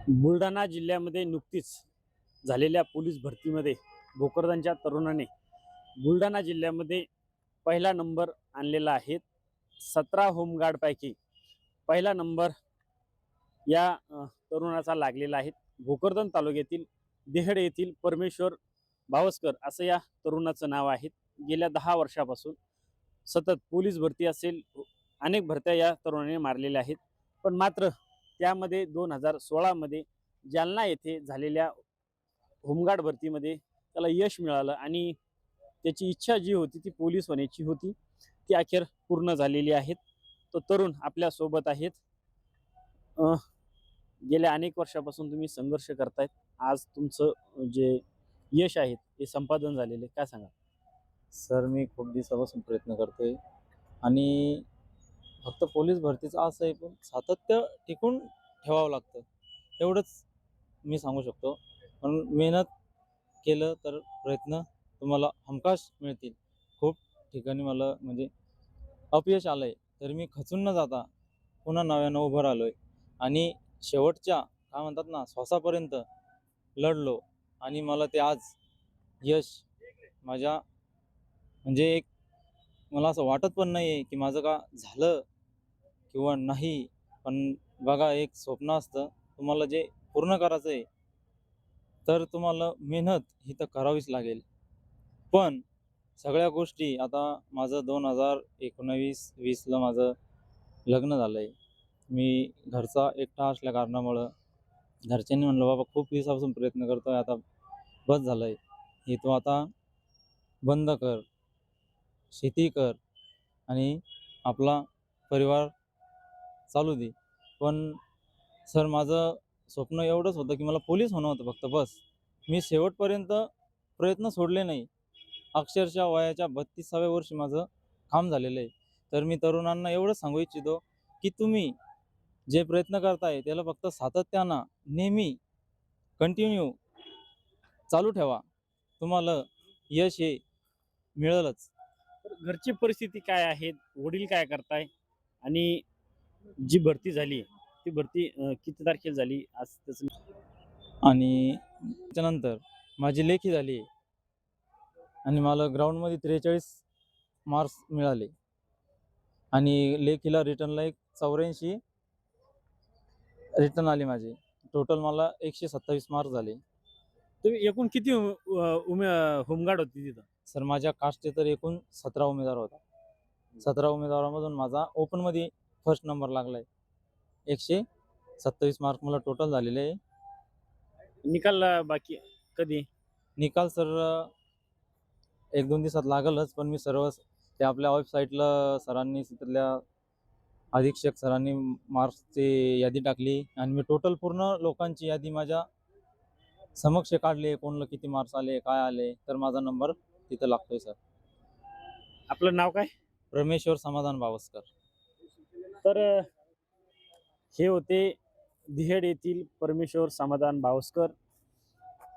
बुलढाणा जिल्ह्यामध्ये नुकतीच झालेल्या पोलीस भरतीमध्ये भोकरदनच्या तरुणाने बुलढाणा जिल्ह्यामध्ये पहिला नंबर आणलेला आहे। 17 होमगार्डपैकी पहिला नंबर या तरुणाचा लागलेला आहे। भोकरदन तालुक्यातील देहड येथील परमेश्वर भावस्कर असं या तरुणाचं नाव आहे। गेल्या 10 वर्षापासून सतत पोलीस भरती असेल अनेक भरत्या या तरुणाने मारलेल्या आहेत, पण मात्र त्यामध्ये 2016 मध्ये जालना येथे झालेल्या होमगार्ड भरतीमध्ये त्याला यश मिळालं आणि त्याची इच्छा जी होती ती पोलीस होण्याची होती ती अखेर पूर्ण झालेली आहे। तो तरुण आपल्या सोबत आहेत। गेल्या अनेक वर्षापासून तुम्ही संघर्ष करतायत, आज तुमचं जे यश आहे ते संपादन झालेले, काय सांगा? सर, मी खूप दिवसापासून प्रयत्न करतोय आणि फक्त पोलीस भरतीचं असं आहे, पण सातत्य टिकून ठेवावं लागतं, एवढंच मी सांगू शकतो। पण मेहनत केलं तर प्रयत्न तुम्हाला हमखास मिळतील। खूप ठिकाणी मला म्हणजे अपयश आलंय, तर मी खचून न जाता पुन्हा नव्यानं उभं राहिलोय आणि शेवटच्या काय म्हणतात ना श्वासापर्यंत लढलो आणि मला ते आज यश माझ्या म्हणजे एक मला असं वाटत पण नाही आहे की माझं का झालं किंवा नाही। पण बघा, एक स्वप्न असतं, तुम्हाला जे पूर्ण करायचं आहे तर तुम्हाला मेहनत ही तर करावीच लागेल। पण सगळ्या गोष्टी आता माझं 2019-20ला माझं लग्न झालं आहे। मी घरचा एकटा असल्या कारणामुळं घरच्यांनी म्हणलं, बाबा खूप दिवसापासून प्रयत्न करतो आहे, आता बस झालं आहे, हे तू आता बंद कर, शेती कर आणि आपला परिवार चालू दे। पण सर, माझं स्वप्न एवढंच होतं की मला पोलीस होणं होतं फक्त, बस। मी शेवटपर्यंत प्रयत्न सोडले नाही। अक्षरशः वयाच्या 32व्या वर्षी माझं काम झालेलं आहे। तर मी तरुणांना एवढंच सांगू इच्छितो की तुम्ही जे प्रयत्न करताय त्याला फक्त सातत्यानं नेहमी कंटिन्यू चालू ठेवा, तुम्हाला यश हे मिळेलच। तर घरची परिस्थिती काय आहे, वडील काय करताय आणि जी भरती झाली ती भरती किती तारखेला झाली आज त्याचं? आणि त्याच्यानंतर माझी लेखी झाली आणि मला ग्राउंडमध्ये 43 मार्क्स मिळाले आणि लेखीला रिटर्नला एक 84 रिटर्न आले माझे। टोटल मला 127 मार्क्स झाले। तुम्ही एकूण किती होमगार्ड होती तिथं? सर, माझ्या कास्टचे तर एकूण 17 उमेदवार होता। 17 उमेदवारामधून माझा ओपनमध्ये फर्स्ट नंबर लागला आहे। 127 मार्क मला टोटल झालेले आहे। निकाल बाकी कधी? निकाल सर 1-2 दिवसात लागलच, पण मी सर्व ते आपल्या वेबसाईटला सरांनी, तिथल्या अधीक्षक सरांनी मार्क्सची यादी टाकली आणि मी टोटल पूर्ण लोकांची यादी माझ्या समक्ष काढली, कोणाला किती मार्क्स आले, काय आले, तर माझा नंबर तिथं लागतोय सर। आपलं नाव काय? परमेश्वर समाधान भावस्कर। तर हे होते देहड येथील परमेश्वर समाधान भावस्कर।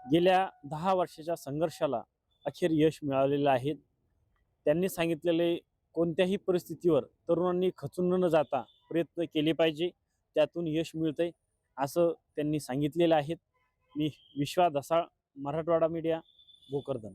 गेल्या 10 वर्षाच्या संघर्षाला अखेर यश मिळालेलं आहे। त्यांनी सांगितलेले कोणत्याही परिस्थितीवर तरुणांनी खचून न जाता प्रयत्न केले पाहिजे, त्यातून यश मिळतंय असं त्यांनी सांगितलेलं आहे। मी विश्वास धसाळ, मराठवाडा मीडिया, भोकरदन।